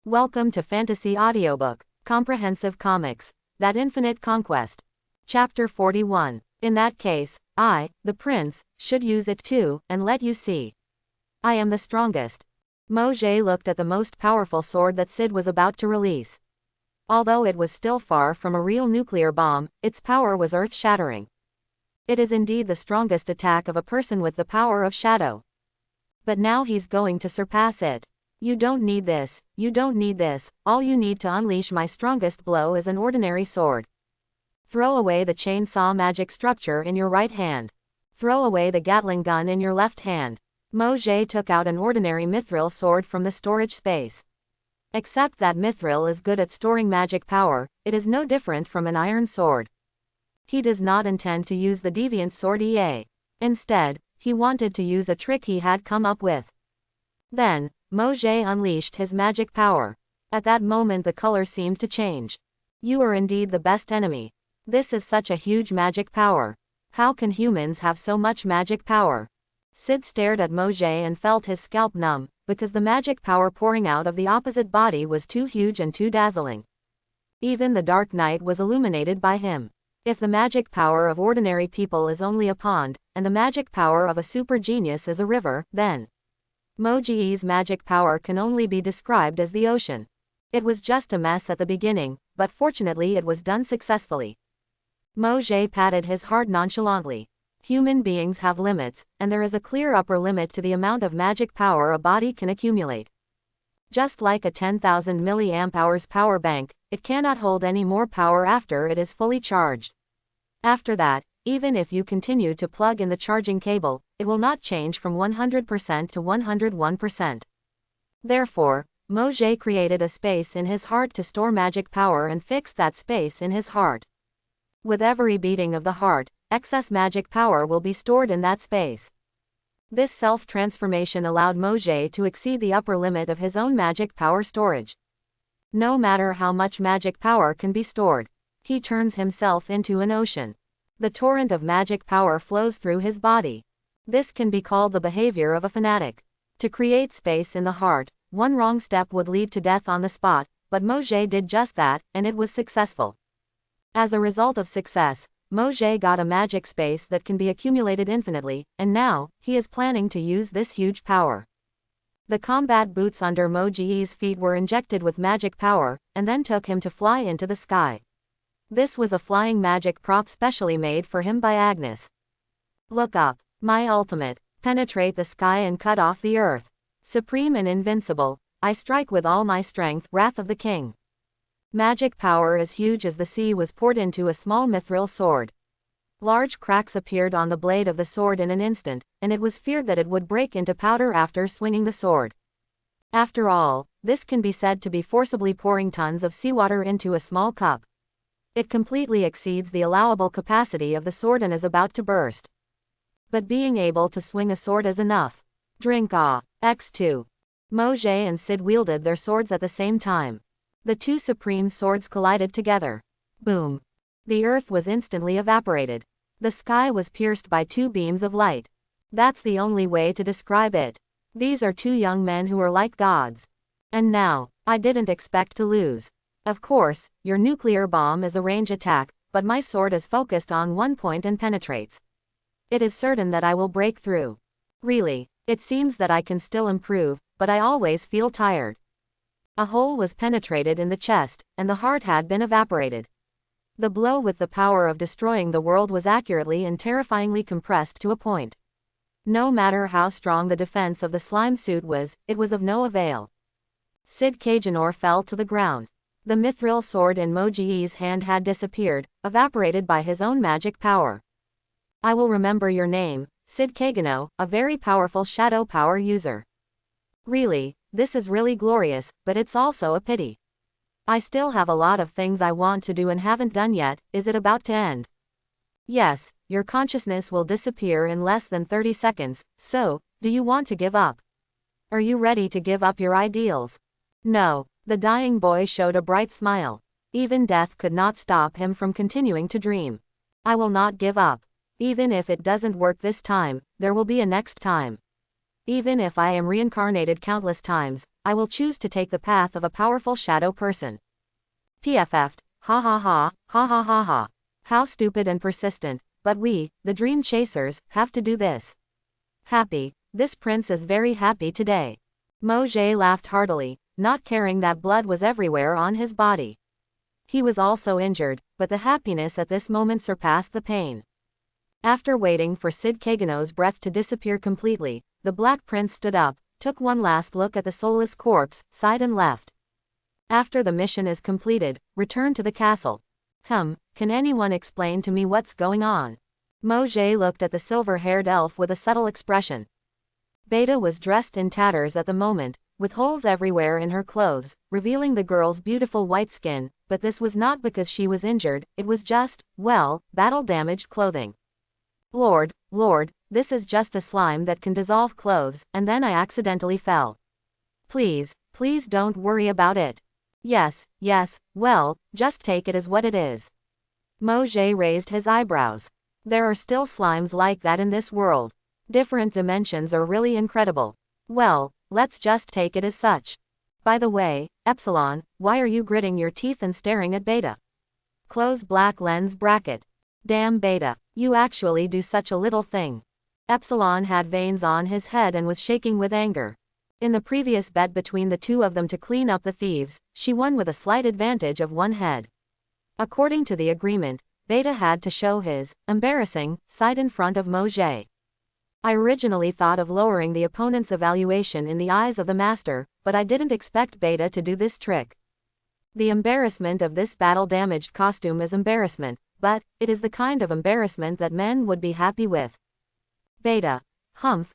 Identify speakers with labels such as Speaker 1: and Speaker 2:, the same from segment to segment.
Speaker 1: Welcome to Fantasy Audiobook, Comprehensive Comics, That Infinite Conquest. Chapter 41. In that case, I, the prince, should use it too, and let you see. I am the strongest. Mojay looked at the most powerful sword that Sid was about to release. Although it was still far from a real nuclear bomb, its power was earth-shattering. It is indeed the strongest attack of a person with the power of shadow. But now he's going to surpass it. You don't need this, you don't need this, all you need to unleash my strongest blow is an ordinary sword. Throw away the chainsaw magic structure in your right hand. Throw away the Gatling gun in your left hand. Mojay took out an ordinary mithril sword from the storage space. Except that mithril is good at storing magic power, it is no different from an iron sword. He does not intend to use the deviant sword EA. Instead, he wanted to use a trick he had come up with. Then, Mojay unleashed his magic power. At that moment the color seemed to change. You are indeed the best enemy. This is such a huge magic power. How can humans have so much magic power? Sid stared at Mojay and felt his scalp numb, because the magic power pouring out of the opposite body was too huge and too dazzling. Even the dark night was illuminated by him. If the magic power of ordinary people is only a pond, and the magic power of a super genius is a river, then Mojay's magic power can only be described as the ocean. It was just a mess at the beginning, but fortunately it was done successfully. Mojay patted his heart nonchalantly. Human beings have limits, and there is a clear upper limit to the amount of magic power a body can accumulate. Just like a 10,000 mAh power bank, it cannot hold any more power after it is fully charged. After that, even if you continue to plug in the charging cable, it will not change from 100% to 101%. Therefore, Mojay created a space in his heart to store magic power and fixed that space in his heart. With every beating of the heart, excess magic power will be stored in that space. This self-transformation allowed Mojay to exceed the upper limit of his own magic power storage. No matter how much magic power can be stored, he turns himself into an ocean. The torrent of magic power flows through his body. This can be called the behavior of a fanatic. To create space in the heart, one wrong step would lead to death on the spot, but Mojay did just that, and it was successful. As a result of success, Mojay got a magic space that can be accumulated infinitely, and now, he is planning to use this huge power. The combat boots under Mojay's feet were injected with magic power, and then took him to fly into the sky. This was a flying magic prop specially made for him by Agnes. Look up. My ultimate. Penetrate the sky and cut off the earth. Supreme and invincible, I strike with all my strength, Wrath of the King. Magic power as huge as the sea was poured into a small mithril sword. Large cracks appeared on the blade of the sword in an instant, and it was feared that it would break into powder after swinging the sword. After all, this can be said to be forcibly pouring tons of seawater into a small cup. It completely exceeds the allowable capacity of the sword and is about to burst. But being able to swing a sword is enough. Drink X2. Mojay and Sid wielded their swords at the same time. The two supreme swords collided together. Boom. The earth was instantly evaporated. The sky was pierced by two beams of light. That's the only way to describe it. These are two young men who are like gods. And now, I didn't expect to lose. Of course, your nuclear bomb is a range attack, but my sword is focused on one point and penetrates. It is certain that I will break through. Really, it seems that I can still improve, but I always feel tired. A hole was penetrated in the chest, and the heart had been evaporated. The blow with the power of destroying the world was accurately and terrifyingly compressed to a point. No matter how strong the defense of the slime suit was, it was of no avail. Sid Kajinor fell to the ground. The mithril sword in Mojay's hand had disappeared, evaporated by his own magic power. I will remember your name, Sid Kagano, a very powerful shadow power user. Really, this is really glorious, but it's also a pity. I still have a lot of things I want to do and haven't done yet. Is it about to end? Yes, your consciousness will disappear in less than 30 seconds, so, do you want to give up? Are you ready to give up your ideals? No. The dying boy showed a bright smile. Even death could not stop him from continuing to dream. I will not give up. Even if it doesn't work this time, there will be a next time. Even if I am reincarnated countless times, I will choose to take the path of a powerful shadow person. PFF'd, ha ha ha, ha ha ha ha. How stupid and persistent, but we, the dream chasers, have to do this. Happy, this prince is very happy today. Mojay laughed heartily, not caring that blood was everywhere on his body. He was also injured, but the happiness at this moment surpassed the pain. After waiting for Sid Kagano's breath to disappear completely, the Black Prince stood up, took one last look at the soulless corpse, sighed and left. After the mission is completed, return to the castle. Can anyone explain to me what's going on? Mojay looked at the silver-haired elf with a subtle expression. Beta was dressed in tatters at the moment, with holes everywhere in her clothes, revealing the girl's beautiful white skin, but this was not because she was injured, it was just, well, battle-damaged clothing. Lord, this is just a slime that can dissolve clothes, and then I accidentally fell. Please don't worry about it. Yes, well, just take it as what it is. Mojay raised his eyebrows. There are still slimes like that in this world. Different dimensions are really incredible. Well, let's just take it as such. By the way, Epsilon, why are you gritting your teeth and staring at Beta? Close black lens bracket. Damn Beta, you actually do such a little thing. Epsilon had veins on his head and was shaking with anger. In the previous bet between the two of them to clean up the thieves, she won with a slight advantage of one head. According to the agreement, Beta had to show his embarrassing side in front of Mojay. I originally thought of lowering the opponent's evaluation in the eyes of the master, but I didn't expect Beta to do this trick. The embarrassment of this battle-damaged costume is embarrassment, but it is the kind of embarrassment that men would be happy with. Beta.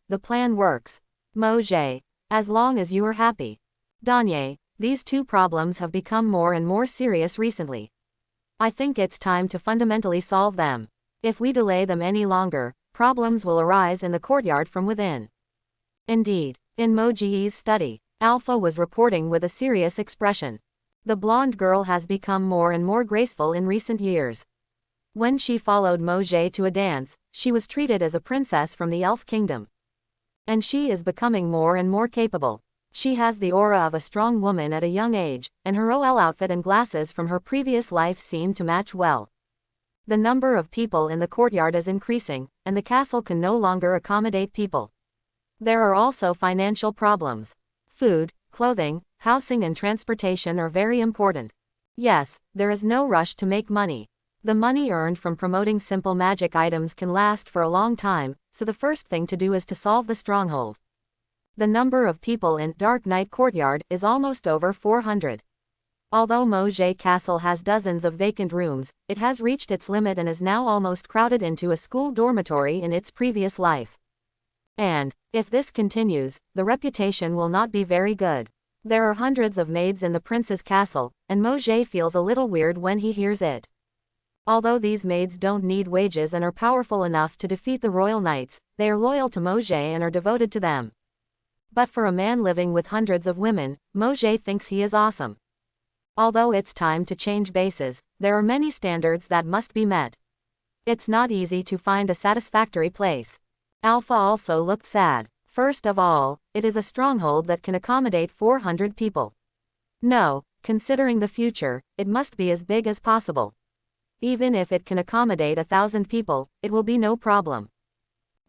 Speaker 1: The plan works. Mojay. As long as you are happy. Danye. These two problems have become more and more serious recently. I think it's time to fundamentally solve them. If we delay them any longer, problems will arise in the courtyard from within. Indeed, in Mojay's study, Alpha was reporting with a serious expression. The blonde girl has become more and more graceful in recent years. When she followed Mojay to a dance, she was treated as a princess from the elf kingdom. And she is becoming more and more capable. She has the aura of a strong woman at a young age, and her OL outfit and glasses from her previous life seem to match well. The number of people in the courtyard is increasing, and the castle can no longer accommodate people. There are also financial problems. Food, clothing, housing and transportation are very important. Yes, there is no rush to make money. The money earned from promoting simple magic items can last for a long time, so the first thing to do is to solve the stronghold. The number of people in Dark Knight Courtyard is almost over 400. Although Mojay Castle has dozens of vacant rooms, it has reached its limit and is now almost crowded into a school dormitory in its previous life. And, if this continues, the reputation will not be very good. There are hundreds of maids in the prince's castle, and Mojay feels a little weird when he hears it. Although these maids don't need wages and are powerful enough to defeat the royal knights, they are loyal to Mojay and are devoted to them. But for a man living with hundreds of women, Mojay thinks he is awesome. Although it's time to change bases, there are many standards that must be met. It's not easy to find a satisfactory place. Alpha also looked sad. First of all, it is a stronghold that can accommodate 400 people. No, considering the future, it must be as big as possible. Even if it can accommodate 1,000 people, it will be no problem.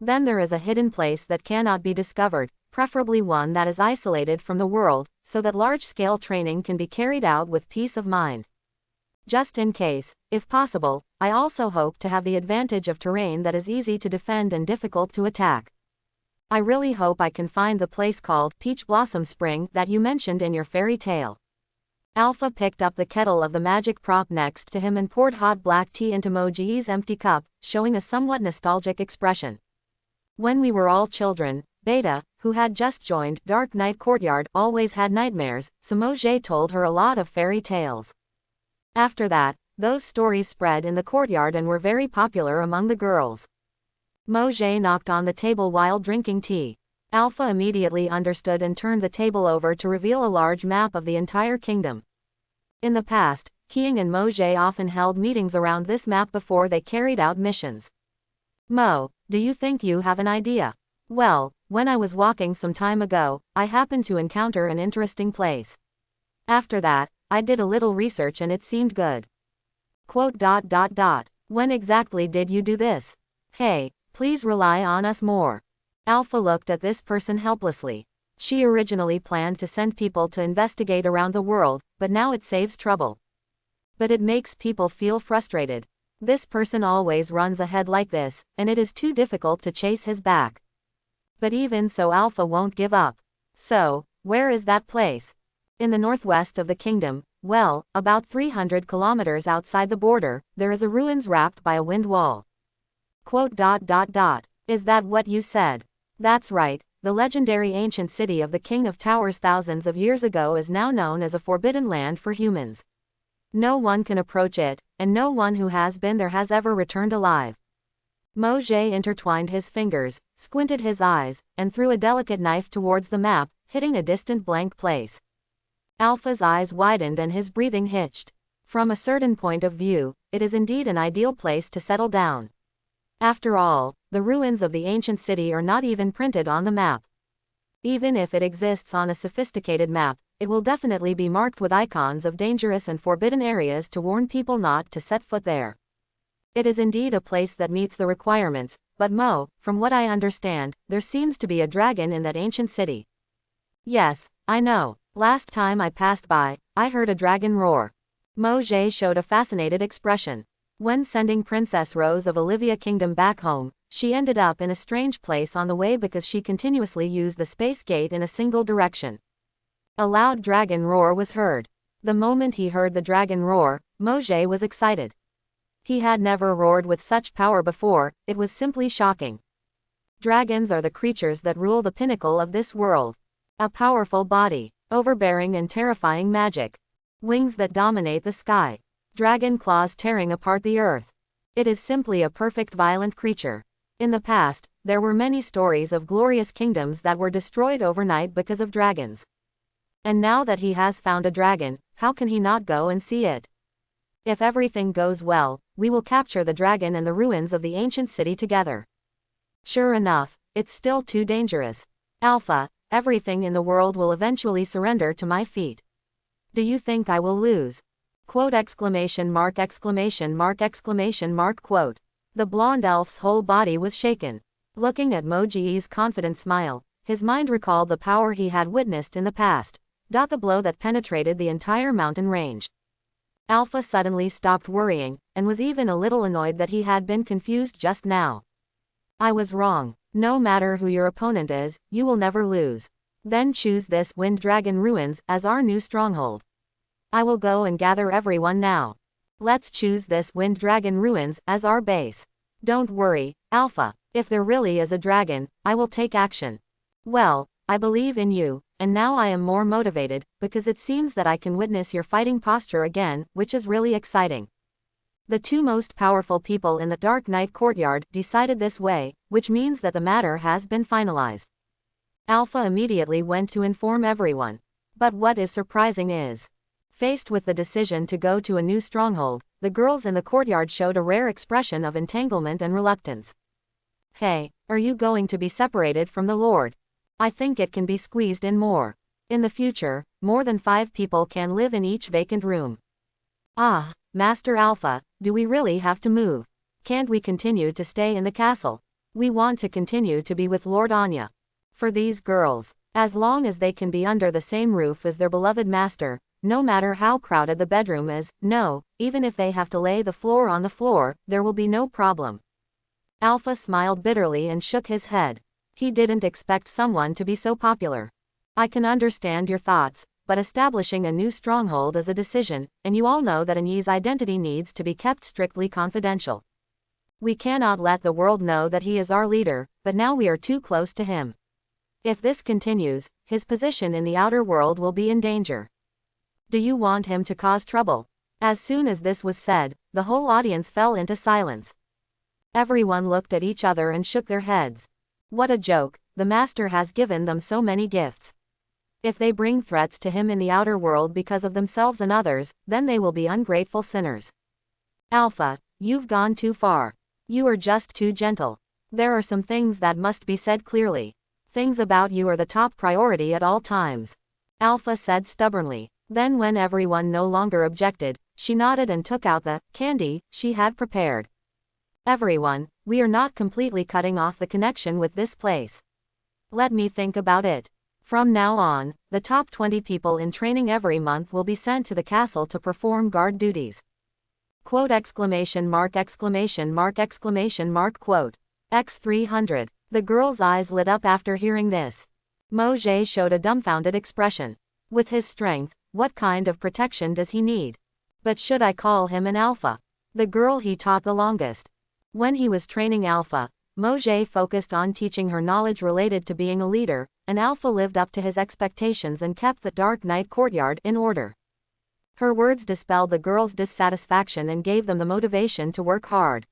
Speaker 1: Then there is a hidden place that cannot be discovered, preferably one that is isolated from the world, so that large-scale training can be carried out with peace of mind. Just in case, if possible, I also hope to have the advantage of terrain that is easy to defend and difficult to attack. I really hope I can find the place called Peach Blossom Spring that you mentioned in your fairy tale. Alpha picked up the kettle of the magic prop next to him and poured hot black tea into Mojay's empty cup, showing a somewhat nostalgic expression. When we were all children, Beta, who had just joined Dark Knight Courtyard, always had nightmares, so Mojay told her a lot of fairy tales. After that, those stories spread in the courtyard and were very popular among the girls. Mojay knocked on the table while drinking tea. Alpha immediately understood and turned the table over to reveal a large map of the entire kingdom. In the past, King and Mojay often held meetings around this map before they carried out missions. Mo, do you think you have an idea? Well, When I was walking some time ago, I happened to encounter an interesting place. After that, I did a little research and it seemed good. Quote. When exactly did you do this? Hey, please rely on us more. Alpha looked at this person helplessly. She originally planned to send people to investigate around the world, but now it saves trouble. But it makes people feel frustrated. This person always runs ahead like this, and it is too difficult to chase his back. But even so, Alpha won't give up. So, where is that place? In the northwest of the kingdom, well, about 300 kilometers outside the border, there is a ruins wrapped by a wind wall. Quote. Is that what you said? That's right, the legendary ancient city of the King of Towers thousands of years ago is now known as a forbidden land for humans. No one can approach it, and no one who has been there has ever returned alive. Mojay intertwined his fingers, squinted his eyes, and threw a delicate knife towards the map, hitting a distant blank place. Alpha's eyes widened and his breathing hitched. From a certain point of view, it is indeed an ideal place to settle down. After all, the ruins of the ancient city are not even printed on the map. Even if it exists on a sophisticated map, it will definitely be marked with icons of dangerous and forbidden areas to warn people not to set foot there. It is indeed a place that meets the requirements, but from what I understand, there seems to be a dragon in that ancient city. Yes, I know. Last time I passed by, I heard a dragon roar. Mojay showed a fascinated expression. When sending Princess Rose of Olivia Kingdom back home, she ended up in a strange place on the way because she continuously used the space gate in a single direction. A loud dragon roar was heard. The moment he heard the dragon roar, Mojay was excited. He had never roared with such power before, it was simply shocking. Dragons are the creatures that rule the pinnacle of this world. A powerful body, overbearing and terrifying magic. Wings that dominate the sky. Dragon claws tearing apart the earth. It is simply a perfect violent creature. In the past, there were many stories of glorious kingdoms that were destroyed overnight because of dragons. And now that he has found a dragon, how can he not go and see it? If everything goes well, we will capture the dragon and the ruins of the ancient city together. Sure enough, it's still too dangerous. Alpha, everything in the world will eventually surrender to my feet. Do you think I will lose? Quote. Exclamation mark. Quote. The blonde elf's whole body was shaken. Looking at Mojay's confident smile, his mind recalled the power he had witnessed in the past. The blow that penetrated the entire mountain range. Alpha suddenly stopped worrying, and was even a little annoyed that he had been confused just now. I was wrong. No matter who your opponent is, you will never lose. Then choose this Wind Dragon Ruins as our new stronghold. I will go and gather everyone now. Let's choose this Wind Dragon Ruins as our base. Don't worry, Alpha, if there really is a dragon, I will take action. Well, I believe in you, and now I am more motivated, because it seems that I can witness your fighting posture again, which is really exciting. The two most powerful people in the Dark Knight courtyard decided this way, which means that the matter has been finalized. Alpha immediately went to inform everyone. But what is surprising is, faced with the decision to go to a new stronghold, the girls in the courtyard showed a rare expression of entanglement and reluctance. Hey, are you going to be separated from the Lord? I think it can be squeezed in more. In the future, more than 5 people can live in each vacant room. Ah, Master Alpha, do we really have to move? Can't we continue to stay in the castle? We want to continue to be with Lord Anya. For these girls, as long as they can be under the same roof as their beloved master, no matter how crowded the bedroom is, even if they have to lay the floor on the floor, there will be no problem. Alpha smiled bitterly and shook his head. He didn't expect someone to be so popular. I can understand your thoughts, but establishing a new stronghold is a decision, and you all know that Anyi's identity needs to be kept strictly confidential. We cannot let the world know that he is our leader, but now we are too close to him. If this continues, his position in the outer world will be in danger. Do you want him to cause trouble? As soon as this was said, the whole audience fell into silence. Everyone looked at each other and shook their heads. What a joke, the master has given them so many gifts. If they bring threats to him in the outer world because of themselves and others, then they will be ungrateful sinners. Alpha, you've gone too far. You are just too gentle. There are some things that must be said clearly. Things about you are the top priority at all times. Alpha said stubbornly. Then when everyone no longer objected, she nodded and took out the candy she had prepared. Everyone, we are not completely cutting off the connection with this place. Let me think about it. From now on, the top 20 people in training every month will be sent to the castle to perform guard duties. Quote exclamation mark exclamation mark exclamation mark quote. X300. The girl's eyes lit up after hearing this. Mojay showed a dumbfounded expression. With his strength, what kind of protection does he need? But should I call him an alpha? The girl he taught the longest. When he was training Alpha, Mojay focused on teaching her knowledge related to being a leader, and Alpha lived up to his expectations and kept the Dark Knight courtyard in order. Her words dispelled the girl's dissatisfaction and gave them the motivation to work hard.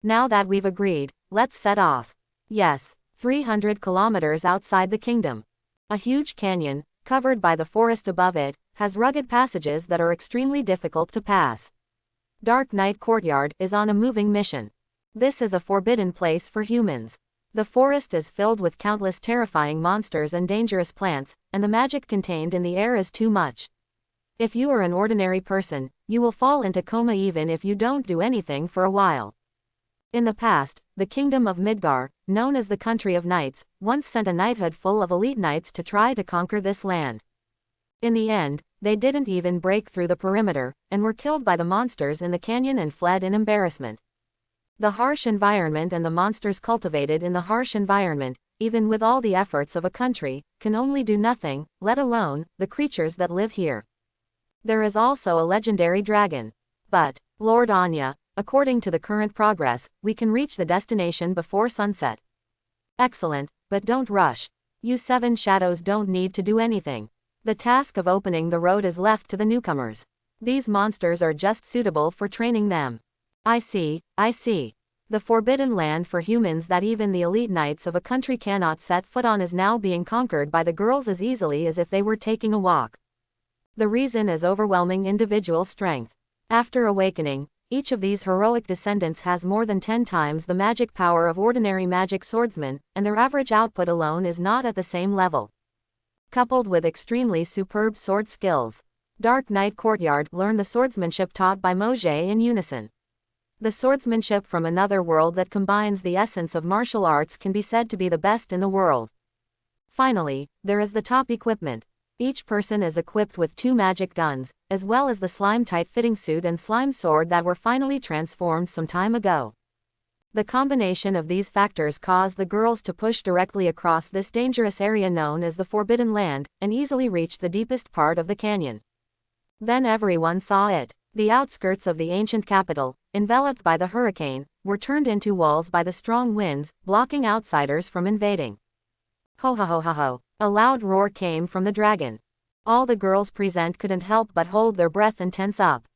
Speaker 1: Now that we've agreed, let's set off. Yes, 300 kilometers outside the kingdom. A huge canyon, covered by the forest above it, has rugged passages that are extremely difficult to pass. Dark Knight Courtyard is on a moving mission. This is a forbidden place for humans. The forest is filled with countless terrifying monsters and dangerous plants, and the magic contained in the air is too much. If you are an ordinary person, you will fall into coma even if you don't do anything for a while. In the past, the kingdom of Midgar, known as the Country of Knights, once sent a knighthood full of elite knights to try to conquer this land. In the end, they didn't even break through the perimeter, and were killed by the monsters in the canyon and fled in embarrassment. The harsh environment and the monsters cultivated in the harsh environment, even with all the efforts of a country, can only do nothing, let alone the creatures that live here. There is also a legendary dragon. But, Lord Anya, according to the current progress, we can reach the destination before sunset. Excellent, but don't rush. You 7 shadows don't need to do anything. The task of opening the road is left to the newcomers. These monsters are just suitable for training them. I see, I see. The forbidden land for humans that even the elite knights of a country cannot set foot on is now being conquered by the girls as easily as if they were taking a walk. The reason is overwhelming individual strength. After awakening, each of these heroic descendants has more than 10 times the magic power of ordinary magic swordsmen, and their average output alone is not at the same level. Coupled with extremely superb sword skills, Dark Knight Courtyard learned the swordsmanship taught by Mojay in unison. The swordsmanship from another world that combines the essence of martial arts can be said to be the best in the world. Finally, there is the top equipment. Each person is equipped with 2 magic guns, as well as the slime-tight fitting suit and slime sword that were finally transformed some time ago. The combination of these factors caused the girls to push directly across this dangerous area known as the Forbidden Land, and easily reach the deepest part of the canyon. Then everyone saw it. The outskirts of the ancient capital, enveloped by the hurricane, were turned into walls by the strong winds, blocking outsiders from invading. Ho ho ho ho ho. A loud roar came from the dragon. All the girls present couldn't help but hold their breath and tense up.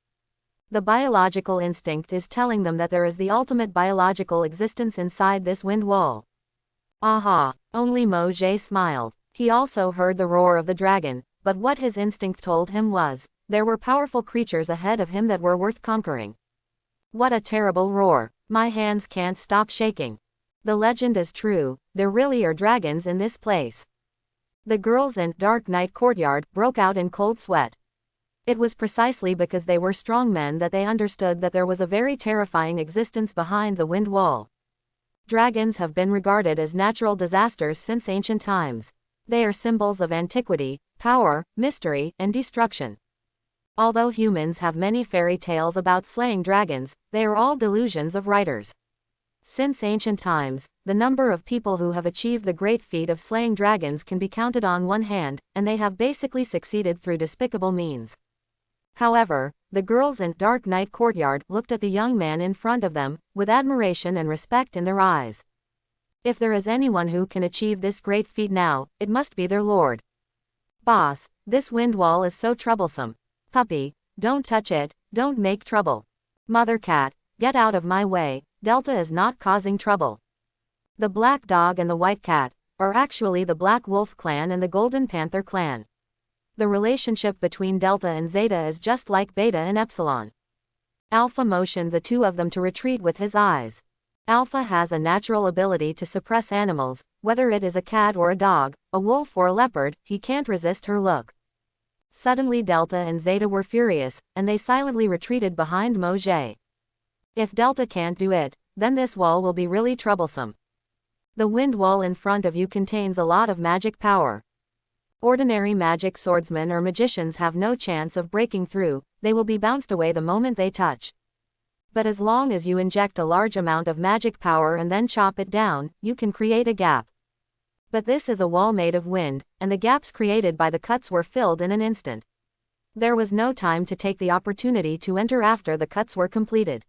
Speaker 1: The biological instinct is telling them that there is the ultimate biological existence inside this wind wall. Aha! Only Mojay smiled. He also heard the roar of the dragon, but what his instinct told him was, there were powerful creatures ahead of him that were worth conquering. What a terrible roar. My hands can't stop shaking. The legend is true, there really are dragons in this place. The girls in Dark Knight Courtyard broke out in cold sweat. It was precisely because they were strong men that they understood that there was a very terrifying existence behind the wind wall. Dragons have been regarded as natural disasters since ancient times. They are symbols of antiquity, power, mystery, and destruction. Although humans have many fairy tales about slaying dragons, they are all delusions of writers. Since ancient times, the number of people who have achieved the great feat of slaying dragons can be counted on one hand, and they have basically succeeded through despicable means. However, the girls in Dark Knight Courtyard looked at the young man in front of them, with admiration and respect in their eyes. If there is anyone who can achieve this great feat now, it must be their lord. Boss, this wind wall is so troublesome. Puppy, don't touch it, don't make trouble. Mother cat, get out of my way, Delta is not causing trouble. The black dog and the white cat are actually the Black Wolf clan and the Golden Panther clan. The relationship between Delta and Zeta is just like Beta and Epsilon. Alpha motioned the 2 of them to retreat with his eyes. Alpha has a natural ability to suppress animals, whether it is a cat or a dog, a wolf or a leopard, he can't resist her look. Suddenly Delta and Zeta were furious, and they silently retreated behind Mojay. If Delta can't do it, then this wall will be really troublesome. The wind wall in front of you contains a lot of magic power. Ordinary magic swordsmen or magicians have no chance of breaking through, they will be bounced away the moment they touch. But as long as you inject a large amount of magic power and then chop it down, you can create a gap. But this is a wall made of wind, and the gaps created by the cuts were filled in an instant. There was no time to take the opportunity to enter after the cuts were completed.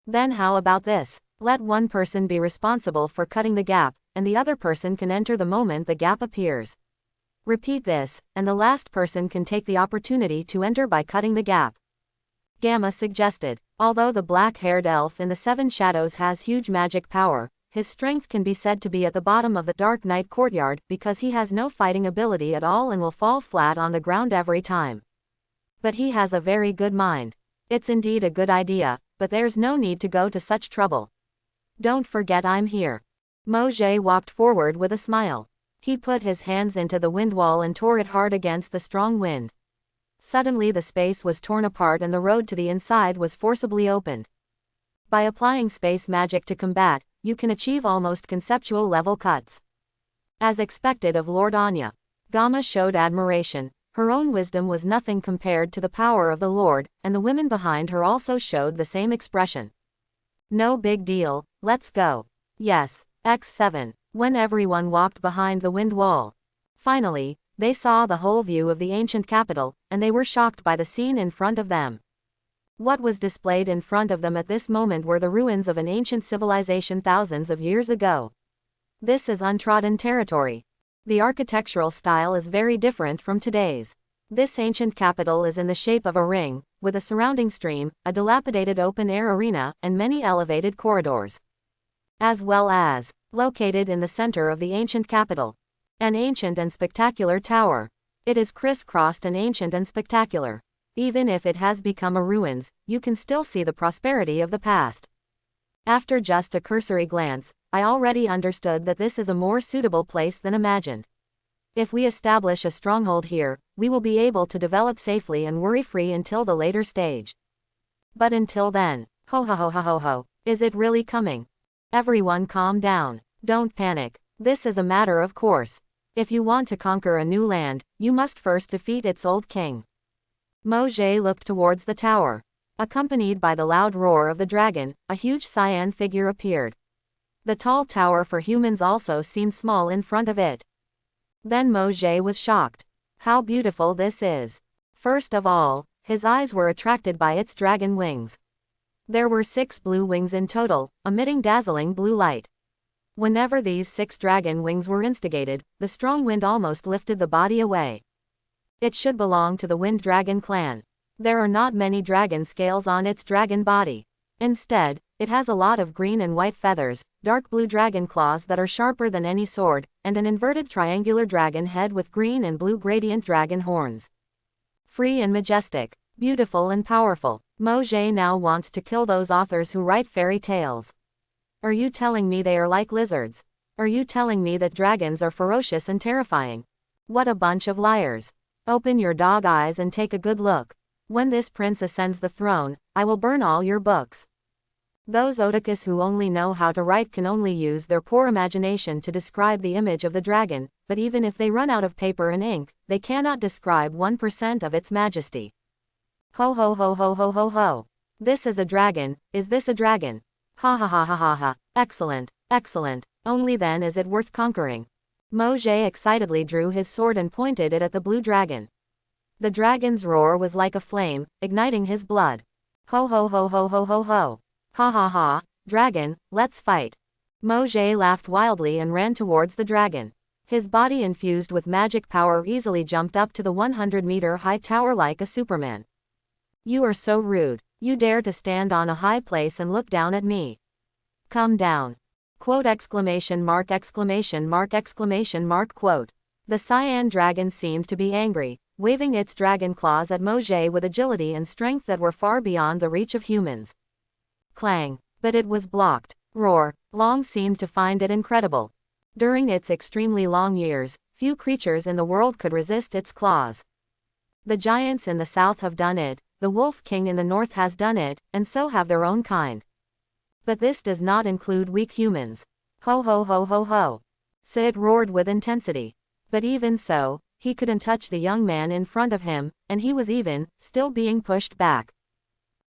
Speaker 1: Then how about this? Let one person be responsible for cutting the gap, and the other person can enter the moment the gap appears. Repeat this, and the last person can take the opportunity to enter by cutting the gap. Gamma suggested. Although the black-haired elf in the Seven Shadows has huge magic power, his strength can be said to be at the bottom of the Dark Knight courtyard because he has no fighting ability at all and will fall flat on the ground every time. But he has a very good mind. It's indeed a good idea, but there's no need to go to such trouble. Don't forget I'm here. Mojay walked forward with a smile. He put his hands into the wind wall and tore it hard against the strong wind. Suddenly the space was torn apart and the road to the inside was forcibly opened. By applying space magic to combat, you can achieve almost conceptual level cuts. As expected of Lord Anya, Gamma showed admiration. Her own wisdom was nothing compared to the power of the Lord, and the women behind her also showed the same expression. No big deal, let's go. Yes, X7. When everyone walked behind the wind wall. Finally, they saw the whole view of the ancient capital, and they were shocked by the scene in front of them. What was displayed in front of them at this moment were the ruins of an ancient civilization thousands of years ago. This is untrodden territory. The architectural style is very different from today's. This ancient capital is in the shape of a ring, with a surrounding stream, a dilapidated open-air arena, and many elevated corridors. As well as, located in the center of the ancient capital, an ancient and spectacular tower. It is crisscrossed and ancient and spectacular. Even if it has become a ruins, you can still see the prosperity of the past. After just a cursory glance, I already understood that this is a more suitable place than imagined. If we establish a stronghold here, we will be able to develop safely and worry-free until the later stage. But until then, ho ho ho ho ho ho, is it really coming? Everyone calm down. Don't panic. This is a matter of course. If you want to conquer a new land, you must first defeat its old king. Mojay looked towards the tower. Accompanied by the loud roar of the dragon, a huge cyan figure appeared. The tall tower for humans also seemed small in front of it. Then Mojay was shocked. How beautiful this is. First of all, his eyes were attracted by its dragon wings. There were 6 blue wings in total, emitting dazzling blue light. Whenever these 6 dragon wings were instigated, the strong wind almost lifted the body away. It should belong to the wind dragon clan. There are not many dragon scales on its dragon body. Instead, it has a lot of green and white feathers, dark blue dragon claws that are sharper than any sword, and an inverted triangular dragon head with green and blue gradient dragon horns. Free and majestic, beautiful and powerful, Mojay now wants to kill those authors who write fairy tales. Are you telling me they are like lizards? Are you telling me that dragons are ferocious and terrifying? What a bunch of liars. Open your dog eyes and take a good look. When this prince ascends the throne, I will burn all your books. Those otakus who only know how to write can only use their poor imagination to describe the image of the dragon, but even if they run out of paper and ink, they cannot describe 1% of its majesty. Ho ho ho ho ho ho ho. This is a dragon, is this a dragon? Ha ha ha ha ha ha, excellent, excellent, only then is it worth conquering. Mojay excitedly drew his sword and pointed it at the blue dragon. The dragon's roar was like a flame, igniting his blood. Ho ho ho ho ho ho ho. Ha ha ha, dragon, let's fight. Mojay laughed wildly and ran towards the dragon. His body infused with magic power easily jumped up to the 100-meter-high tower like a Superman. You are so rude. You dare to stand on a high place and look down at me. Come down. Quote exclamation mark exclamation mark exclamation mark quote. The cyan dragon seemed to be angry, waving its dragon claws at Mojay with agility and strength that were far beyond the reach of humans. Clang. But it was blocked. Roar, Long seemed to find it incredible. During its extremely long years, few creatures in the world could resist its claws. The giants in the south have done it, the Wolf King in the north has done it, and so have their own kind. But this does not include weak humans. Ho ho ho ho ho. Sid roared with intensity. But even so, he couldn't touch the young man in front of him, and he was still being pushed back.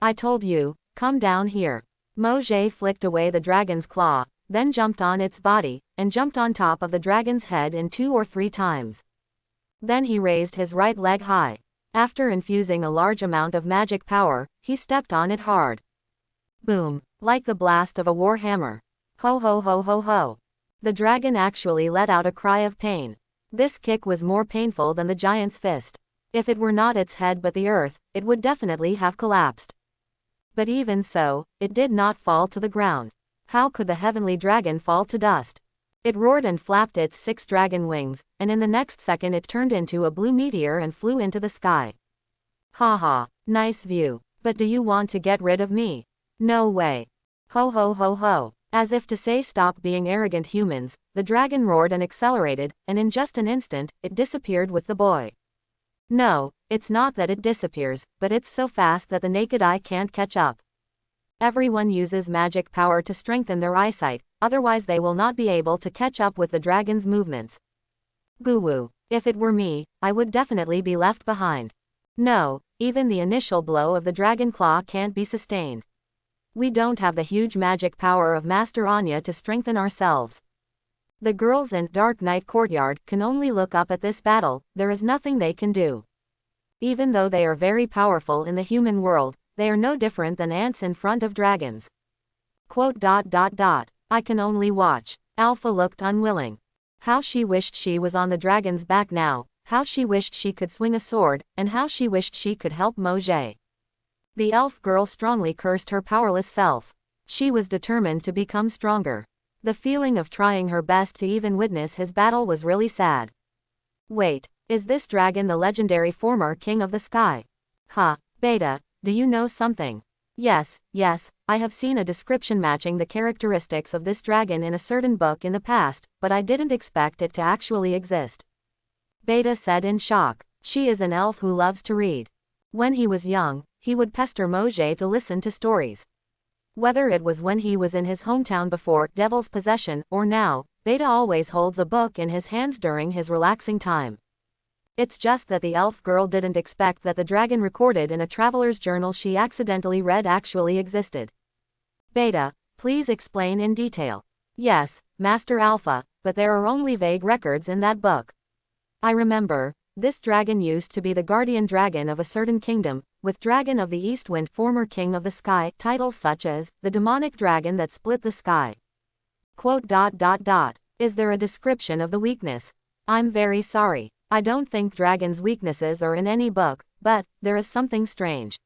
Speaker 1: I told you, come down here. Mojay flicked away the dragon's claw, then jumped on its body, and jumped on top of the dragon's head in 2 or 3 times. Then he raised his right leg high. After infusing a large amount of magic power, he stepped on it hard. Boom, like the blast of a war hammer. Ho ho ho ho ho. The dragon actually let out a cry of pain. This kick was more painful than the giant's fist. If it were not its head but the earth, it would definitely have collapsed. But even so, it did not fall to the ground. How could the heavenly dragon fall to dust? It roared and flapped its 6 dragon wings, and in the next second it turned into a blue meteor and flew into the sky. Ha ha, nice view. But do you want to get rid of me? No way. Ho ho ho ho. As if to say stop being arrogant humans, the dragon roared and accelerated, and in just an instant, it disappeared with the boy. No, it's not that it disappears, but it's so fast that the naked eye can't catch up. Everyone uses magic power to strengthen their eyesight, otherwise they will not be able to catch up with the dragon's movements. Goo-woo. If it were me, I would definitely be left behind. No, even the initial blow of the dragon claw can't be sustained. We don't have the huge magic power of Master Anya to strengthen ourselves. The girls in Dark Knight Courtyard can only look up at this battle, there is nothing they can do. Even though they are very powerful in the human world, they are no different than ants in front of dragons. I can only watch. Alpha looked unwilling. How she wished she was on the dragon's back now, how she wished she could swing a sword, and how she wished she could help Mojay. The elf girl strongly cursed her powerless self. She was determined to become stronger. The feeling of trying her best to even witness his battle was really sad. Wait, is this dragon the legendary former king of the sky? Beta, do you know something? Yes, I have seen a description matching the characteristics of this dragon in a certain book in the past, but I didn't expect it to actually exist. Beta said in shock. She is an elf who loves to read. When he was young, he would pester Mojay to listen to stories. Whether it was when he was in his hometown before Devil's Possession, or now, Beta always holds a book in his hands during his relaxing time. It's just that the elf girl didn't expect that the dragon recorded in a traveler's journal she accidentally read actually existed. Beta, please explain in detail. Yes, Master Alpha, but there are only vague records in that book. I remember, this dragon used to be the guardian dragon of a certain kingdom, with Dragon of the East Wind, former king of the sky, titles such as, the demonic dragon that split the sky. Is there a description of the weakness? I'm very sorry. I don't think dragons' weaknesses are in any book, but, there is something strange.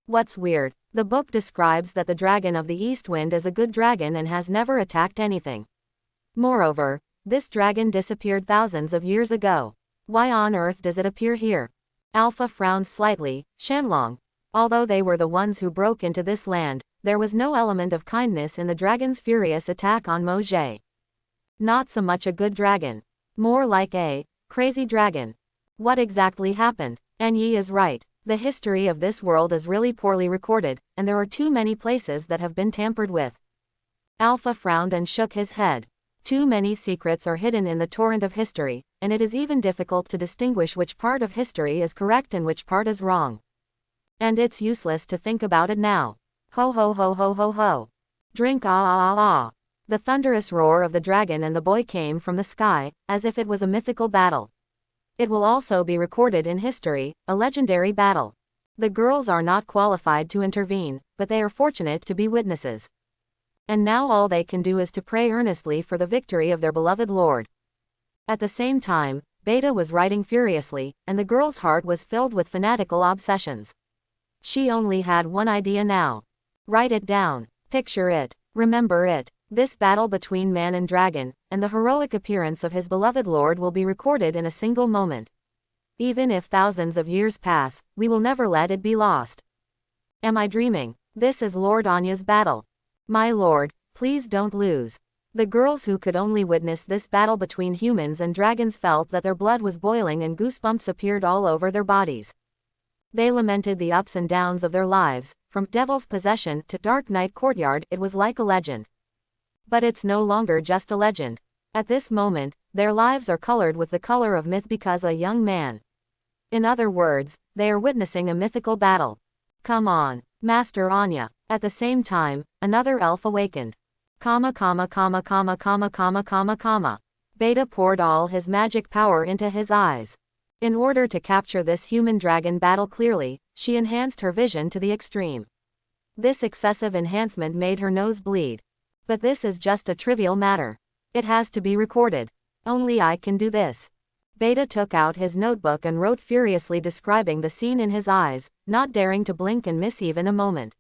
Speaker 1: What's weird? The book describes that the Dragon of the East Wind is a good dragon and has never attacked anything. Moreover, this dragon disappeared thousands of years ago. Why on earth does it appear here? Alpha frowned slightly. Shanlong. Although they were the ones who broke into this land, there was no element of kindness in the dragon's furious attack on Mojay. Not so much a good dragon. More like a crazy dragon. What exactly happened? And Yi is right. The history of this world is really poorly recorded, and there are too many places that have been tampered with. Alpha frowned and shook his head. Too many secrets are hidden in the torrent of history, and it is even difficult to distinguish which part of history is correct and which part is wrong. And it's useless to think about it now. Ho ho ho ho ho ho. Drink ah. The thunderous roar of the dragon and the boy came from the sky, as if it was a mythical battle. It will also be recorded in history, a legendary battle. The girls are not qualified to intervene, but they are fortunate to be witnesses. And now all they can do is to pray earnestly for the victory of their beloved lord. At the same time, Beta was writing furiously, and the girl's heart was filled with fanatical obsessions. She only had one idea now. Write it down. Picture it. Remember it. This battle between man and dragon, and the heroic appearance of his beloved lord will be recorded in a single moment. Even if thousands of years pass, we will never let it be lost. Am I dreaming? This is Lord Anya's battle. My lord, Please don't lose. The girls who could only witness this battle between humans and dragons felt that their blood was boiling and goosebumps appeared all over their bodies. They lamented the ups and downs of their lives, from Devil's Possession to Dark Knight Courtyard. It was like a legend. But it's no longer just a legend. At this moment, their lives are colored with the color of myth because a young man. In other words, they are witnessing a mythical battle. Come on, Master Anya. At the same time, another elf awakened. Beta poured all his magic power into his eyes. In order to capture this human-dragon battle clearly, she enhanced her vision to the extreme. This excessive enhancement made her nose bleed. But this is just a trivial matter. It has to be recorded. Only I can do this. Beta took out his notebook and wrote furiously, describing the scene in his eyes, not daring to blink and miss even a moment.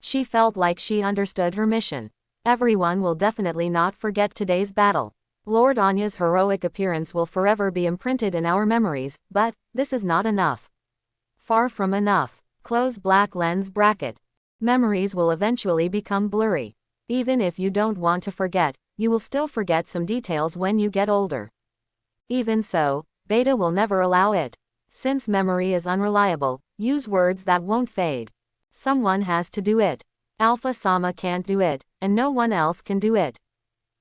Speaker 1: She felt like she understood her mission. Everyone will definitely not forget today's battle. Lord Anya's heroic appearance will forever be imprinted in our memories, but this is not enough. Far from enough. Close black lens bracket. Memories will eventually become blurry. Even if you don't want to forget, you will still forget some details when you get older. Even so, Beta will never allow it. Since memory is unreliable, use words that won't fade. Someone has to do it. Alpha-sama can't do it, and no one else can do it.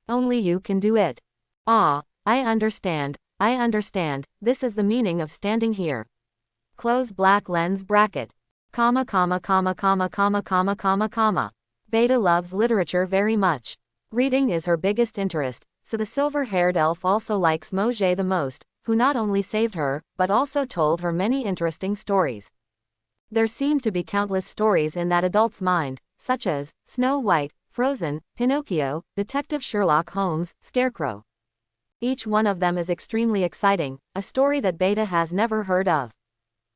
Speaker 1: Only you can do it. Ah, I understand, this is the meaning of standing here. Close black lens bracket. Beta loves literature very much. Reading is her biggest interest, so the silver-haired elf also likes Mojay the most, who not only saved her, but also told her many interesting stories. There seemed to be countless stories in that adult's mind, such as Snow White, Frozen, Pinocchio, Detective Sherlock Holmes, Scarecrow. Each one of them is extremely exciting, a story that Beta has never heard of.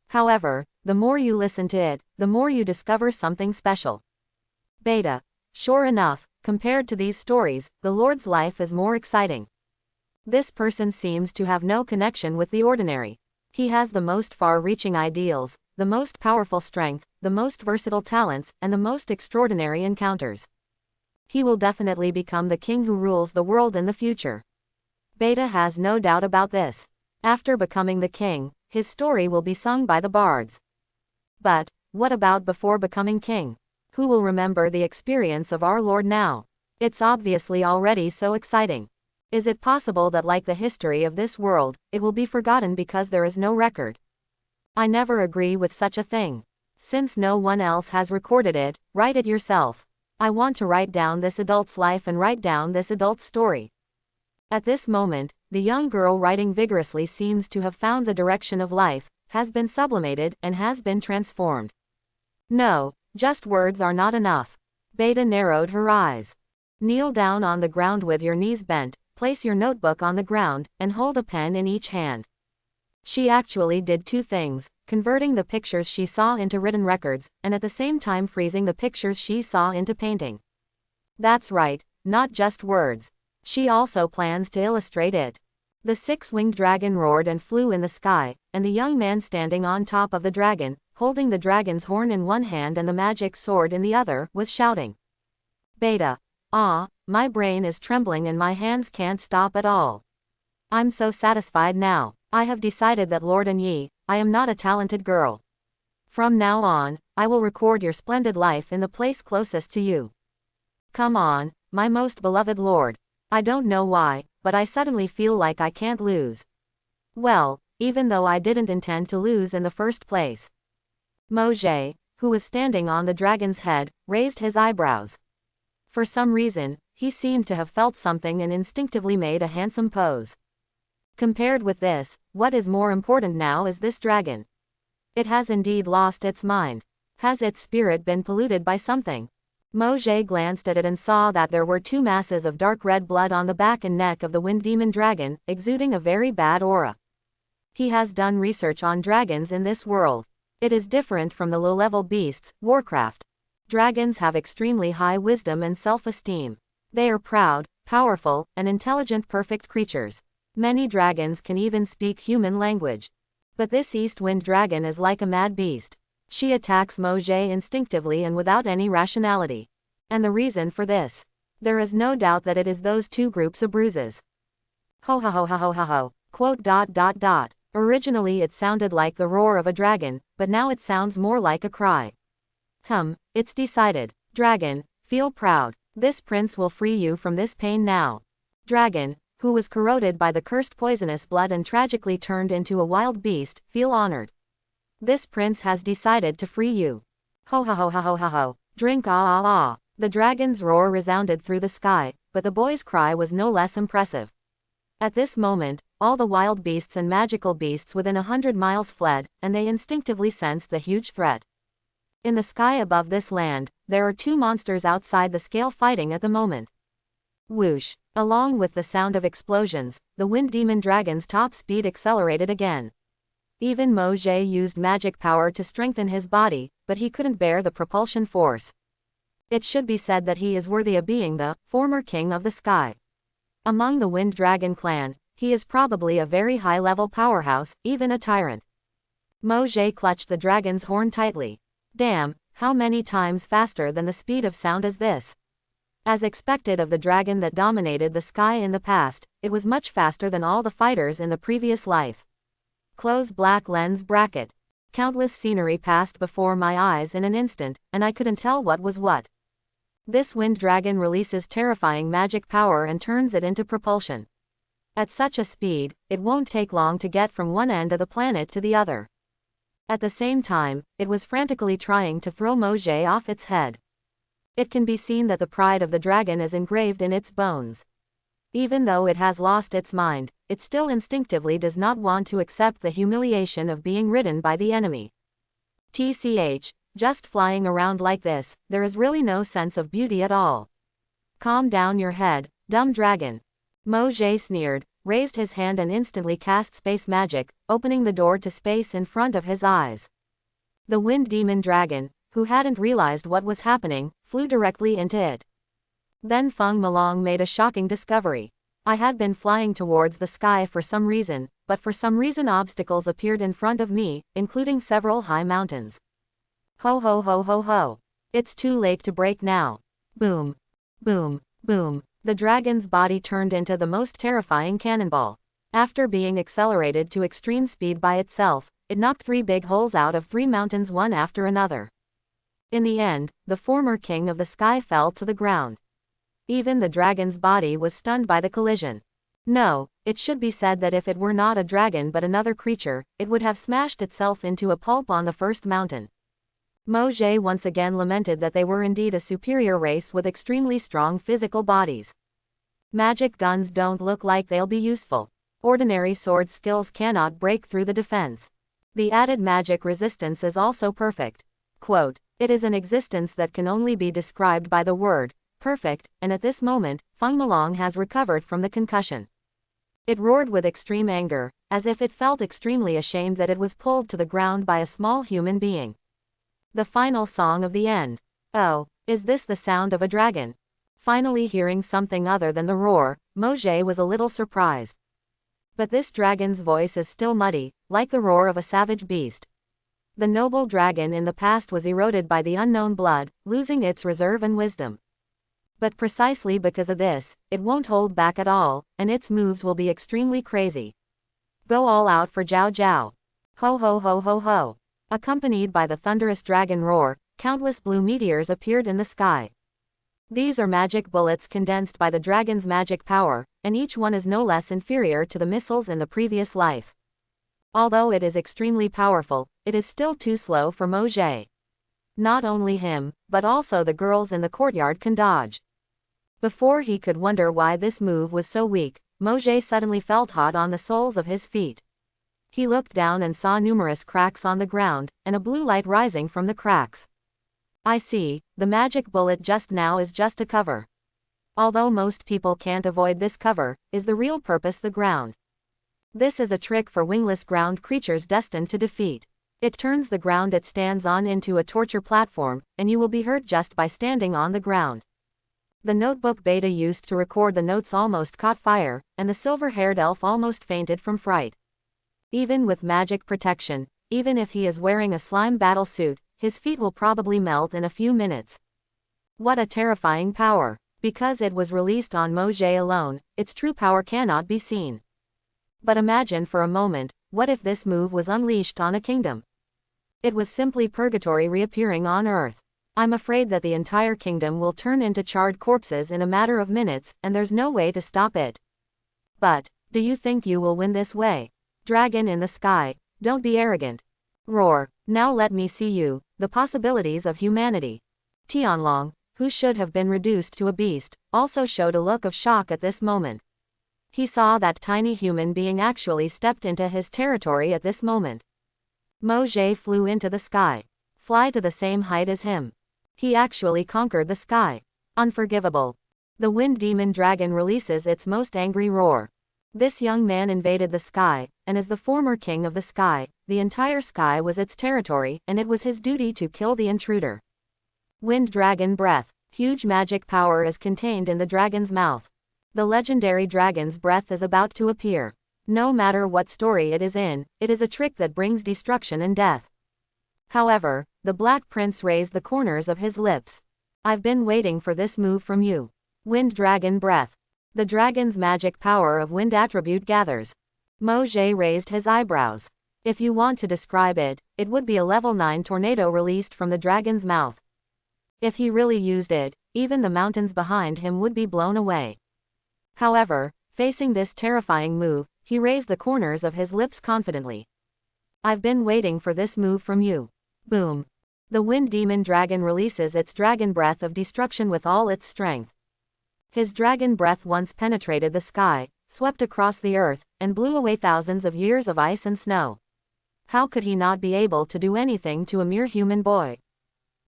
Speaker 1: However, the more you listen to it, the more you discover something special. Beta. Sure enough, compared to these stories, the Lord's life is more exciting. This person seems to have no connection with the ordinary. He has the most far-reaching ideals, the most powerful strength, the most versatile talents, and the most extraordinary encounters. He will definitely become the king who rules the world in the future. Beta has no doubt about this. After becoming the king, his story will be sung by the bards. But what about before becoming king? Who will remember the experience of our Lord now? It's obviously already so exciting. Is it possible that, like the history of this world, it will be forgotten because there is no record? I never agree with such a thing. Since no one else has recorded it, write it yourself. I want to write down this adult's life and write down this adult's story. At this moment, the young girl writing vigorously seems to have found the direction of life, has been sublimated, and has been transformed. No, just words are not enough. Beta narrowed her eyes. Kneel down on the ground with your knees bent, place your notebook on the ground, and hold a pen in each hand. She actually did two things, converting the pictures she saw into written records, and at the same time freezing the pictures she saw into painting. That's right, not just words. She also plans to illustrate it. The six-winged dragon roared and flew in the sky, and the young man standing on top of the dragon, holding the dragon's horn in one hand and the magic sword in the other, was shouting. Beta. Ah, my brain is trembling and my hands can't stop at all. I'm so satisfied now. I have decided that Lord Anyi, I am not a talented girl. From now on, I will record your splendid life in the place closest to you. Come on, my most beloved lord. I don't know why, but I suddenly feel like I can't lose. Well, even though I didn't intend to lose in the first place. Mojay, who was standing on the dragon's head, raised his eyebrows. For some reason, he seemed to have felt something and instinctively made a handsome pose. Compared with this, what is more important now is this dragon. It has indeed lost its mind. Has its spirit been polluted by something? Mojay glanced at it and saw that there were two masses of dark red blood on the back and neck of the wind demon dragon, exuding a very bad aura. He has done research on dragons in this world. It is different from the low-level beasts, Warcraft. Dragons have extremely high wisdom and self-esteem. They are proud, powerful, and intelligent perfect creatures. Many dragons can even speak human language. But this east wind dragon is like a mad beast. She attacks Mojay instinctively and without any rationality. And the reason for this? There is no doubt that it is those two groups of bruises. Ho ho ho ho ho ho ho. Quote. Originally it sounded like the roar of a dragon, but now it sounds more like a cry. It's decided. Dragon, feel proud. This prince will free you from this pain now. Dragon, who was corroded by the cursed poisonous blood and tragically turned into a wild beast, feel honored. This prince has decided to free you. Ho ho ho ho ho ho ho. Drink ah. The dragon's roar resounded through the sky, but the boy's cry was no less impressive. At this moment, all the wild beasts and magical beasts within 100 miles fled, and they instinctively sensed the huge threat. In the sky above this land, there are two monsters outside the scale fighting at the moment. Whoosh! Along with the sound of explosions, the wind demon dragon's top speed accelerated again. Even Mo Jie used magic power to strengthen his body, but he couldn't bear the propulsion force. It should be said that he is worthy of being the former king of the sky. Among the Wind Dragon clan, he is probably a very high-level powerhouse, even a tyrant. Mo Jie clutched the dragon's horn tightly. Damn, how many times faster than the speed of sound is this? As expected of the dragon that dominated the sky in the past, it was much faster than all the fighters in the previous life. Close black lens bracket. Countless scenery passed before my eyes in an instant, and I couldn't tell what was what. This wind dragon releases terrifying magic power and turns it into propulsion. At such a speed, it won't take long to get from one end of the planet to the other. At the same time, it was frantically trying to throw Mo Jie off its head. It can be seen that the pride of the dragon is engraved in its bones. Even though it has lost its mind, it still instinctively does not want to accept the humiliation of being ridden by the enemy. TCH, just flying around like this, there is really no sense of beauty at all. Calm down your head, dumb dragon. Mo Jie sneered, raised his hand and instantly cast space magic, opening the door to space in front of his eyes. The wind demon dragon, who hadn't realized what was happening, flew directly into it. Then Feng Melong made a shocking discovery. I had been flying towards the sky for some reason, but for some reason obstacles appeared in front of me, including several high mountains. Ho ho ho ho ho. It's too late to break now. Boom. Boom. Boom. The dragon's body turned into the most terrifying cannonball. After being accelerated to extreme speed by itself, it knocked 3 big holes out of 3 mountains one after another. In the end, the former king of the sky fell to the ground. Even the dragon's body was stunned by the collision. No, it should be said that if it were not a dragon but another creature, it would have smashed itself into a pulp on the first mountain. Mo Jie once again lamented that they were indeed a superior race with extremely strong physical bodies. Magic guns don't look like they'll be useful. Ordinary sword skills cannot break through the defense. The added magic resistance is also perfect. Quote, it is an existence that can only be described by the word, perfect, and at this moment, Feng Melong has recovered from the concussion. It roared with extreme anger, as if it felt extremely ashamed that it was pulled to the ground by a small human being. The final song of the end. Oh, is this the sound of a dragon? Finally hearing something other than the roar, Mo Jie was a little surprised. But this dragon's voice is still muddy, like the roar of a savage beast. The noble dragon in the past was eroded by the unknown blood, losing its reserve and wisdom. But precisely because of this, it won't hold back at all, and its moves will be extremely crazy. Go all out for Jiao Jiao. Ho ho ho ho ho. Accompanied by the thunderous dragon roar, countless blue meteors appeared in the sky. These are magic bullets condensed by the dragon's magic power, and each one is no less inferior to the missiles in the previous life. Although it is extremely powerful, it is still too slow for Mo Jie. Not only him, but also the girls in the courtyard can dodge. Before he could wonder why this move was so weak, Mo Jie suddenly felt hot on the soles of his feet. He looked down and saw numerous cracks on the ground, and a blue light rising from the cracks. I see, the magic bullet just now is just a cover. Although most people can't avoid this cover, is the real purpose the ground. This is a trick for wingless ground creatures destined to defeat. It turns the ground it stands on into a torture platform, and you will be hurt just by standing on the ground. The notebook Beta used to record the notes almost caught fire, and the silver-haired elf almost fainted from fright. Even with magic protection, even if he is wearing a slime battle suit, his feet will probably melt in a few minutes. What a terrifying power. Because it was released on Mojay alone, its true power cannot be seen. But imagine for a moment, what if this move was unleashed on a kingdom? It was simply purgatory reappearing on Earth. I'm afraid that the entire kingdom will turn into charred corpses in a matter of minutes, and there's no way to stop it. But, do you think you will win this way? Dragon in the sky, don't be arrogant. Roar, now let me see you, the possibilities of humanity. Tianlong, who should have been reduced to a beast, also showed a look of shock at this moment. He saw that tiny human being actually stepped into his territory at this moment. Mojay flew into the sky. Fly to the same height as him. He actually conquered the sky. Unforgivable. The wind demon dragon releases its most angry roar. This young man invaded the sky, and as the former king of the sky, the entire sky was its territory, and it was his duty to kill the intruder. Wind dragon breath. Huge magic power is contained in the dragon's mouth. The legendary dragon's breath is about to appear. No matter what story it is in, it is a trick that brings destruction and death. However, the Black Prince raised the corners of his lips. I've been waiting for this move from you. Wind dragon breath. The dragon's magic power of wind attribute gathers. Mojay raised his eyebrows. If you want to describe it, it would be a level 9 tornado released from the dragon's mouth. If he really used it, even the mountains behind him would be blown away. However, facing this terrifying move, he raised the corners of his lips confidently. I've been waiting for this move from you. Boom. The wind demon dragon releases its dragon breath of destruction with all its strength. His dragon breath once penetrated the sky, swept across the earth, and blew away thousands of years of ice and snow. How could he not be able to do anything to a mere human boy?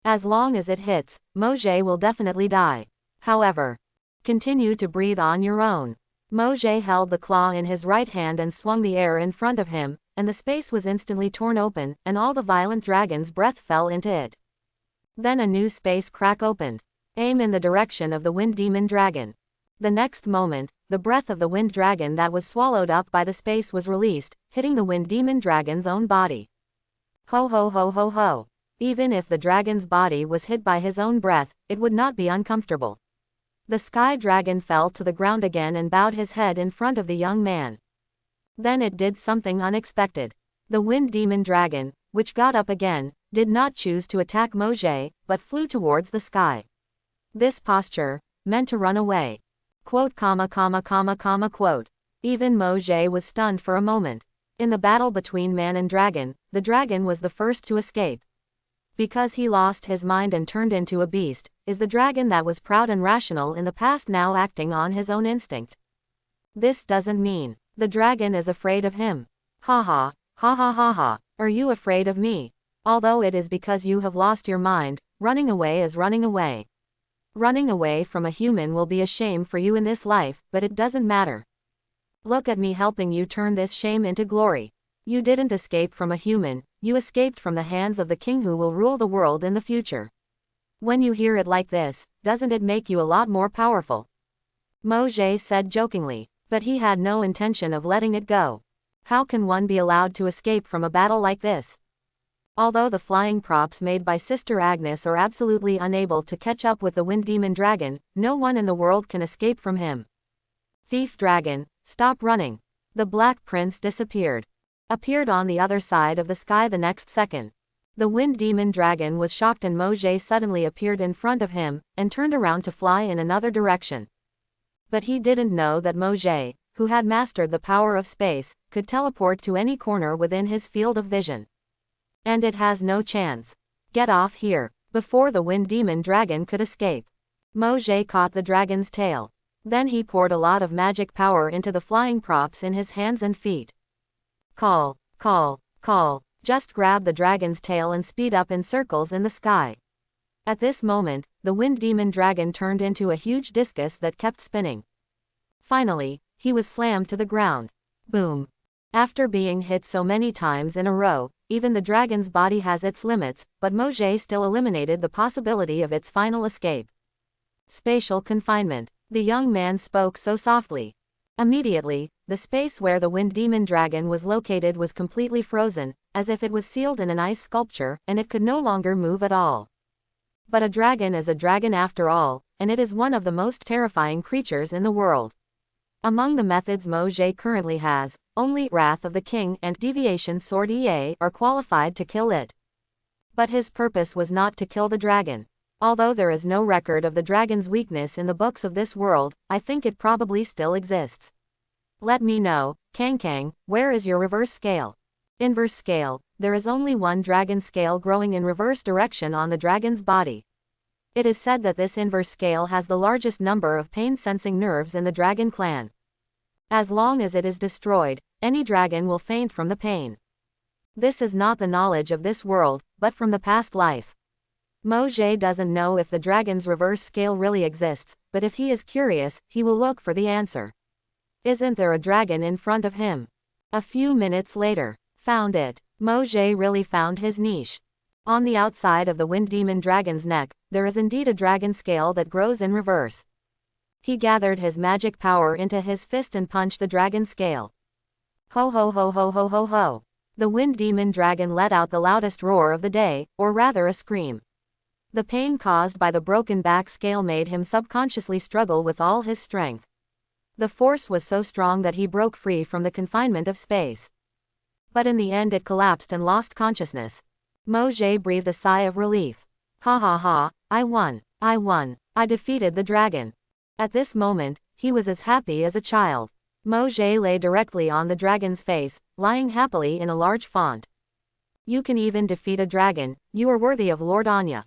Speaker 1: As long as it hits, Mojay will definitely die. However, continue to breathe on your own. Mojay held the claw in his right hand and swung the air in front of him, and the space was instantly torn open, and all the violent dragon's breath fell into it. Then a new space crack opened. Aim in the direction of the wind demon dragon. The next moment, the breath of the wind dragon that was swallowed up by the space was released, hitting the wind demon dragon's own body. Ho ho ho ho ho. Even if the dragon's body was hit by his own breath, it would not be uncomfortable. The sky dragon fell to the ground again and bowed his head in front of the young man. Then it did something unexpected. The wind demon dragon, which got up again, did not choose to attack Mojay, but flew towards the sky. This posture meant to run away. Quote, quote. Even Mojay was stunned for a moment. In the battle between man and dragon, the dragon was the first to escape. Because he lost his mind and turned into a beast, is the dragon that was proud and rational in the past now acting on his own instinct. This doesn't mean the dragon is afraid of him. Ha ha, ha ha ha ha, are you afraid of me? Although it is because you have lost your mind, running away is running away. Running away from a human will be a shame for you in this life, but it doesn't matter. Look at me helping you turn this shame into glory. You didn't escape from a human, you escaped from the hands of the king who will rule the world in the future. When you hear it like this, doesn't it make you a lot more powerful? Mojay said jokingly, but he had no intention of letting it go. How can one be allowed to escape from a battle like this? Although the flying props made by Sister Agnes are absolutely unable to catch up with the wind demon dragon, no one in the world can escape from him. Thief dragon, stop running. The Black Prince disappeared. Appeared on the other side of the sky the next second. The wind demon dragon was shocked and Mojay suddenly appeared in front of him, and turned around to fly in another direction. But he didn't know that Mojay, who had mastered the power of space, could teleport to any corner within his field of vision. And it has no chance. Get off here, before the wind demon dragon could escape. Mojay caught the dragon's tail. Then he poured a lot of magic power into the flying props in his hands and feet. Call, call, call, just grab the dragon's tail and speed up in circles in the sky. At this moment, the wind demon dragon turned into a huge discus that kept spinning. Finally, he was slammed to the ground. Boom. After being hit so many times in a row, even the dragon's body has its limits, but Mojay still eliminated the possibility of its final escape. Spatial confinement. The young man spoke so softly. Immediately, the space where the wind demon dragon was located was completely frozen, as if it was sealed in an ice sculpture, and it could no longer move at all. But a dragon is a dragon after all, and it is one of the most terrifying creatures in the world. Among the methods Mojay currently has, only Wrath of the King and Deviation Sword EA are qualified to kill it. But his purpose was not to kill the dragon. Although there is no record of the dragon's weakness in the books of this world, I think it probably still exists. Let me know, Kang, where is your reverse scale? Inverse scale, there is only one dragon scale growing in reverse direction on the dragon's body. It is said that this inverse scale has the largest number of pain-sensing nerves in the dragon clan. As long as it is destroyed, any dragon will faint from the pain. This is not the knowledge of this world, but from the past life. Mojay doesn't know if the dragon's reverse scale really exists, but if he is curious, he will look for the answer. Isn't there a dragon in front of him? A few minutes later, found it. Mojay really found his niche. On the outside of the wind demon dragon's neck, there is indeed a dragon scale that grows in reverse. He gathered his magic power into his fist and punched the dragon scale. Ho ho ho ho ho ho ho. The wind demon dragon let out the loudest roar of the day, or rather a scream. The pain caused by the broken back scale made him subconsciously struggle with all his strength. The force was so strong that he broke free from the confinement of space. But in the end it collapsed and lost consciousness. Mojay breathed a sigh of relief. Ha ha ha, I won. I defeated the dragon. At this moment, he was as happy as a child. Mojay lay directly on the dragon's face, lying happily in a large font. You can even defeat a dragon, you are worthy of Lord Anya.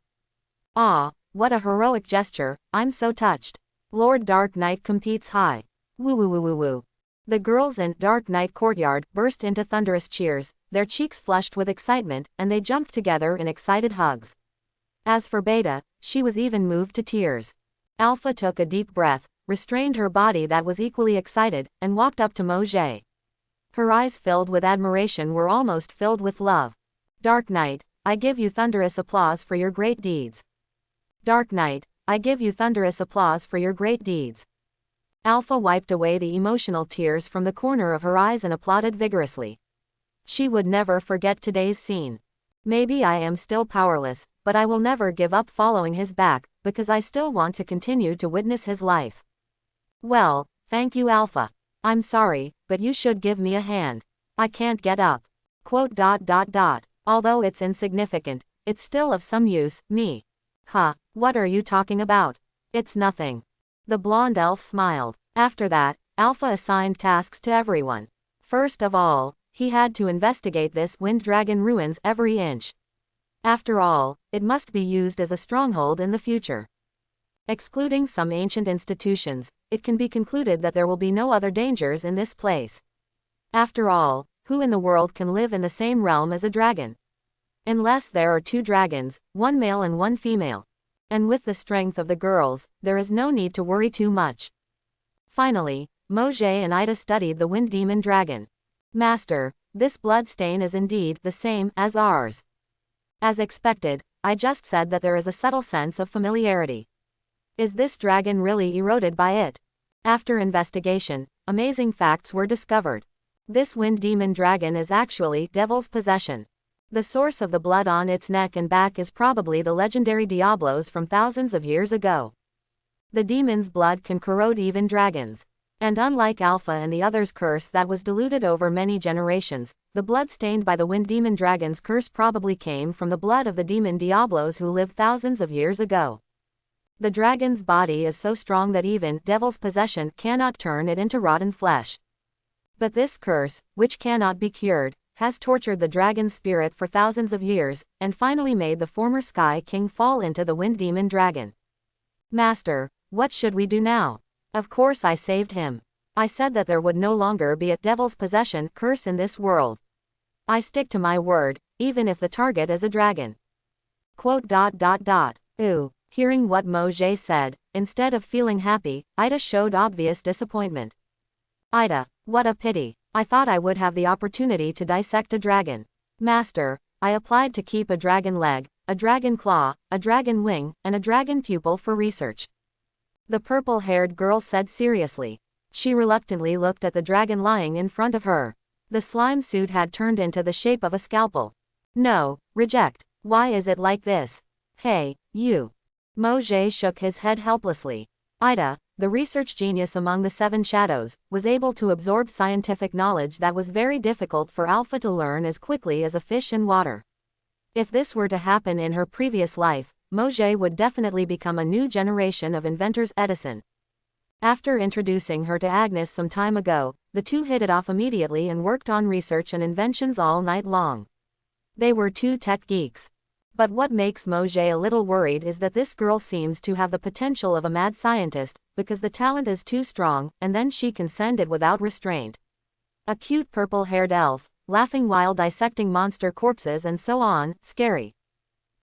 Speaker 1: Ah, what a heroic gesture, I'm so touched. Lord Dark Knight competes high. Woo woo woo woo woo. The girls in Dark Knight Courtyard burst into thunderous cheers, their cheeks flushed with excitement, and they jumped together in excited hugs. As for Beta, she was even moved to tears. Alpha took a deep breath, restrained her body that was equally excited, and walked up to Mojay. Her eyes filled with admiration were almost filled with love. Dark Knight, I give you thunderous applause for your great deeds. Dark Knight, I give you thunderous applause for your great deeds. Alpha wiped away the emotional tears from the corner of her eyes and applauded vigorously. She would never forget today's scene. Maybe I am still powerless, but I will never give up following his back, because I still want to continue to witness his life. Well, thank you Alpha. I'm sorry, but you should give me a hand. I can't get up. Although it's insignificant, it's still of some use, me. Huh, what are you talking about? It's nothing. The blonde elf smiled. After that, Alpha assigned tasks to everyone. First of all, he had to investigate this wind dragon ruins every inch. After all, it must be used as a stronghold in the future. Excluding some ancient institutions, it can be concluded that there will be no other dangers in this place. After all, who in the world can live in the same realm as a dragon? Unless there are two dragons, one male and one female. And with the strength of the girls, there is no need to worry too much. Finally, Mojay and Ida studied the wind demon dragon. Master, this blood stain is indeed the same as ours. As expected, I just said that there is a subtle sense of familiarity. Is this dragon really eroded by it? After investigation, amazing facts were discovered. This wind demon dragon is actually devil's possession. The source of the blood on its neck and back is probably the legendary Diablos from thousands of years ago. The demon's blood can corrode even dragons. And unlike Alpha and the others' curse that was diluted over many generations, the blood stained by the wind demon dragon's curse probably came from the blood of the demon Diablos who lived thousands of years ago. The dragon's body is so strong that even devil's possession cannot turn it into rotten flesh. But this curse, which cannot be cured, has tortured the dragon's spirit for thousands of years, and finally made the former Sky King fall into the wind demon dragon. Master, what should we do now? Of course I saved him. I said that there would no longer be a devil's possession curse in this world. I stick to my word, even if the target is a dragon. Ooh. Hearing what Mojay said, instead of feeling happy, Ida showed obvious disappointment. Ida, what a pity. I thought I would have the opportunity to dissect a dragon. Master, I applied to keep a dragon leg, a dragon claw, a dragon wing, and a dragon pupil for research. The purple-haired girl said seriously. She reluctantly looked at the dragon lying in front of her. The slime suit had turned into the shape of a scalpel. No, reject. Why is it like this? Hey, you. Mojay shook his head helplessly. Ida, the research genius among the Seven Shadows, was able to absorb scientific knowledge that was very difficult for Alpha to learn as quickly as a fish in water. If this were to happen in her previous life, Mojay would definitely become a new generation of inventors. Edison. After introducing her to Agnes some time ago, the two hit it off immediately and worked on research and inventions all night long. They were two tech geeks. But what makes Mojay a little worried is that this girl seems to have the potential of a mad scientist, because the talent is too strong, and then she can send it without restraint. A cute purple-haired elf, laughing while dissecting monster corpses and so on, scary.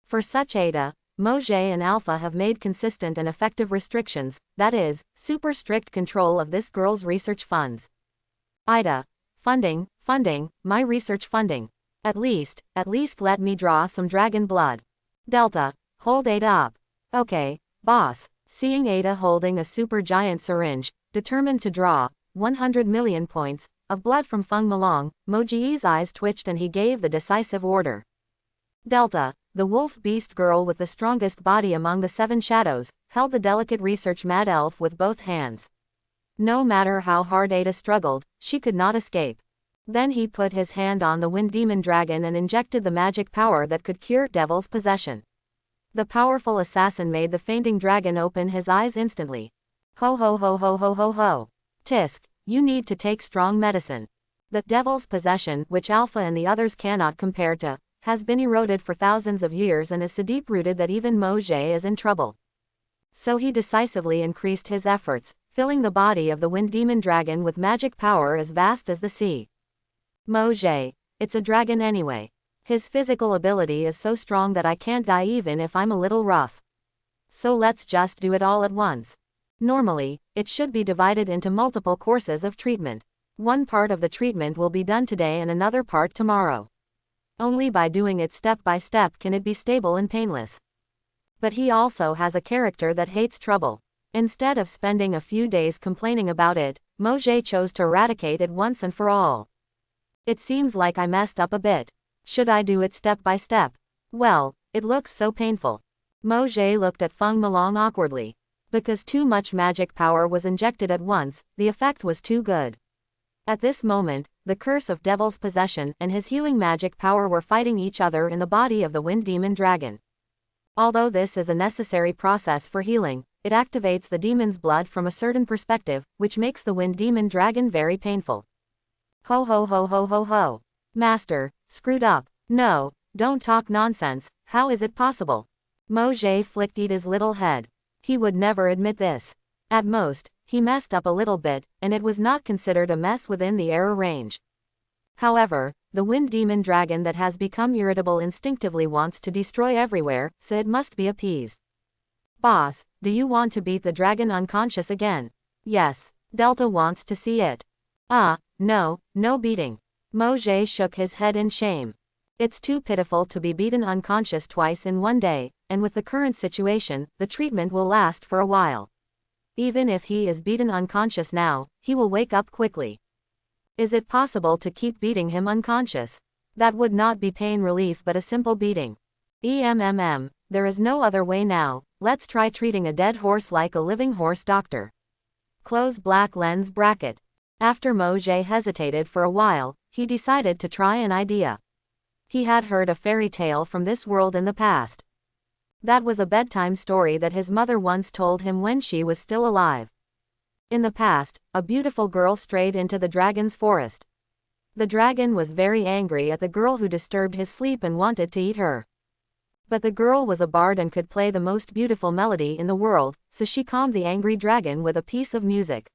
Speaker 1: For such Ada, Mojay and Alpha have made consistent and effective restrictions, that is, super strict control of this girl's research funds. Ida. Funding, my research funding. At least let me draw some dragon blood. Delta. Hold Ada up. Okay, boss. Seeing Ada holding a super giant syringe, determined to draw 100 million points of blood from Feng Malong, Mojay's eyes twitched and he gave the decisive order. Delta, the wolf beast girl with the strongest body among the Seven Shadows, held the delicate research mad elf with both hands. No matter how hard Ada struggled, she could not escape. Then he put his hand on the wind demon dragon and injected the magic power that could cure devil's possession. The powerful assassin made the fainting dragon open his eyes instantly. Ho ho ho ho ho ho ho. Tisk, you need to take strong medicine. The devil's possession, which Alpha and the others cannot compare to, has been eroded for thousands of years and is so deep-rooted that even Mojay is in trouble. So he decisively increased his efforts, filling the body of the wind demon dragon with magic power as vast as the sea. Mojay, it's a dragon anyway. His physical ability is so strong that I can't die even if I'm a little rough. So let's just do it all at once. Normally, it should be divided into multiple courses of treatment. One part of the treatment will be done today and another part tomorrow. Only by doing it step by step can it be stable and painless. But he also has a character that hates trouble. Instead of spending a few days complaining about it, Mojay chose to eradicate it once and for all. It seems like I messed up a bit. Should I do it step by step? Well, it looks so painful. Mojay looked at Feng Malong awkwardly. Because too much magic power was injected at once, the effect was too good. At this moment, the curse of devil's possession and his healing magic power were fighting each other in the body of the wind demon dragon. Although this is a necessary process for healing, it activates the demon's blood from a certain perspective, which makes the wind demon dragon very painful. Ho ho ho ho ho ho. Master, screwed up. No, don't talk nonsense, how is it possible? Mojay flicked Ida's little head. He would never admit this. At most, he messed up a little bit, and it was not considered a mess within the error range. However, the wind demon dragon that has become irritable instinctively wants to destroy everywhere, so it must be appeased. Boss, do you want to beat the dragon unconscious again? Yes, Delta wants to see it. No beating. Mojay shook his head in shame. It's too pitiful to be beaten unconscious twice in one day, and with the current situation, the treatment will last for a while. Even if he is beaten unconscious now, he will wake up quickly. Is it possible to keep beating him unconscious? That would not be pain relief but a simple beating. There is no other way now, let's try treating a dead horse like a living horse doctor. Close black lens bracket. After Mojay hesitated for a while, he decided to try an idea. He had heard a fairy tale from this world in the past. That was a bedtime story that his mother once told him when she was still alive. In the past, a beautiful girl strayed into the dragon's forest. The dragon was very angry at the girl who disturbed his sleep and wanted to eat her. But the girl was a bard and could play the most beautiful melody in the world, so she calmed the angry dragon with a piece of music.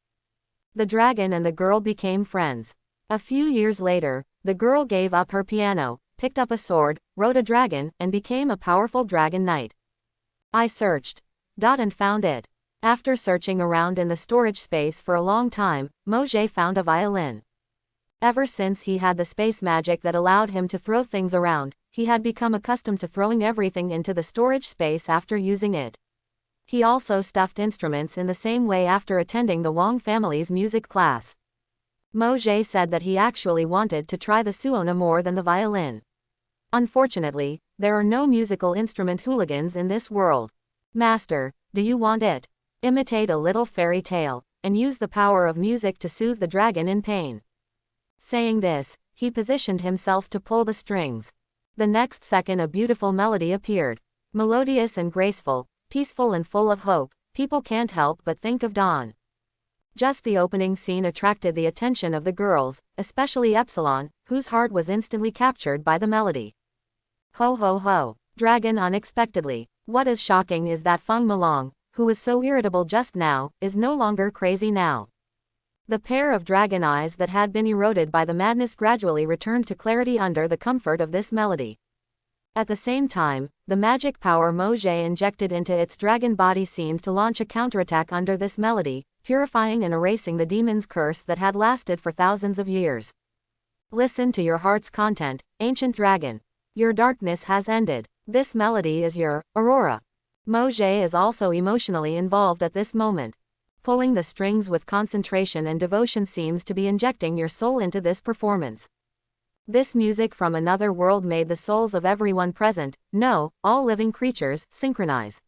Speaker 1: The dragon and the girl became friends. A few years later, the girl gave up her piano, picked up a sword, rode a dragon, and became a powerful dragon knight. I searched. And found it. After searching around in the storage space for a long time, Mojay found a violin. Ever since he had the space magic that allowed him to throw things around, he had become accustomed to throwing everything into the storage space after using it. He also stuffed instruments in the same way after attending the Wong family's music class. Mojay said that he actually wanted to try the suona more than the violin. Unfortunately, there are no musical instrument hooligans in this world. Master, do you want it? Imitate a little fairy tale, and use the power of music to soothe the dragon in pain. Saying this, he positioned himself to pull the strings. The next second a beautiful melody appeared. Melodious and graceful, peaceful and full of hope, people can't help but think of dawn. Just the opening scene attracted the attention of the girls, especially Epsilon, whose heart was instantly captured by the melody. Ho ho ho. Dragon unexpectedly. What is shocking is that Feng Melong, who was so irritable just now, is no longer crazy now. The pair of dragon eyes that had been eroded by the madness gradually returned to clarity under the comfort of this melody. At the same time, the magic power Mojay injected into its dragon body seemed to launch a counterattack under this melody, purifying and erasing the demon's curse that had lasted for thousands of years. Listen to your heart's content, ancient dragon. Your darkness has ended. This melody is your aurora. Mojay is also emotionally involved at this moment. Pulling the strings with concentration and devotion seems to be injecting your soul into this performance. This music from another world made the souls of everyone present, no, all living creatures, synchronize.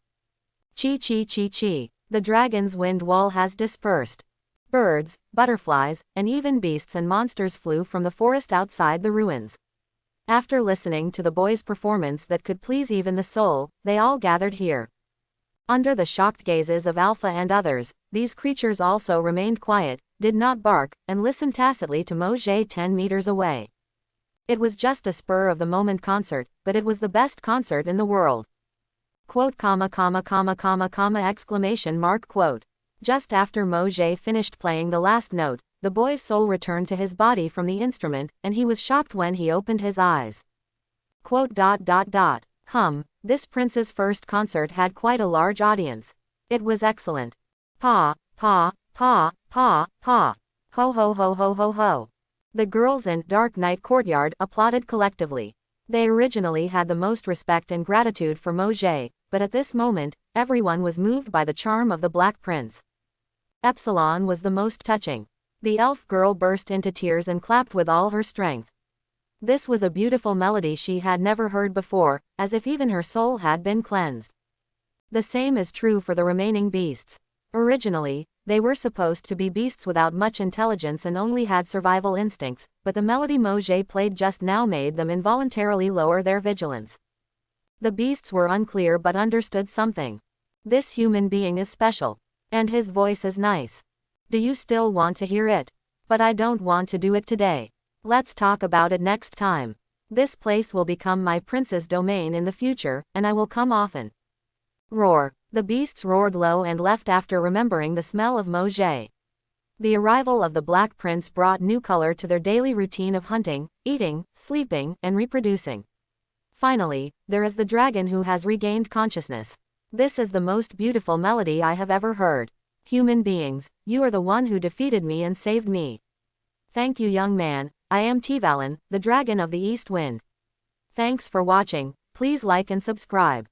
Speaker 1: Chi chi chi chi. The dragon's wind wall has dispersed. Birds, butterflies, and even beasts and monsters flew from the forest outside the ruins. After listening to the boy's performance that could please even the soul, they all gathered here. Under the shocked gazes of Alpha and others, these creatures also remained quiet, did not bark, and listened tacitly to Mojay 10 meters away. It was just a spur-of-the-moment concert, but it was the best concert in the world. Quote, exclamation mark, quote. Just after Mojay finished playing the last note, the boy's soul returned to his body from the instrument, and he was shocked when he opened his eyes. Quote, this prince's first concert had quite a large audience. It was excellent. Pa, pa, pa, pa, pa. Ho ho ho ho ho ho. The girls in Dark Night Courtyard applauded collectively. They originally had the most respect and gratitude for Mojay, but at this moment, everyone was moved by the charm of the Black Prince. Epsilon was the most touching. The elf girl burst into tears and clapped with all her strength. This was a beautiful melody she had never heard before, as if even her soul had been cleansed. The same is true for the remaining beasts. Originally, they were supposed to be beasts without much intelligence and only had survival instincts, but the melody Mojay played just now made them involuntarily lower their vigilance. The beasts were unclear but understood something. This human being is special. And his voice is nice. Do you still want to hear it? But I don't want to do it today. Let's talk about it next time. This place will become my prince's domain in the future, and I will come often. Roar. The beasts roared low and left after remembering the smell of Mojay. The arrival of the Black Prince brought new color to their daily routine of hunting, eating, sleeping, and reproducing. Finally, there is the dragon who has regained consciousness. This is the most beautiful melody I have ever heard. Human beings, you are the one who defeated me and saved me. Thank you, young man. I am Tivalin, the dragon of the East Wind. Thanks for watching. Please like and subscribe.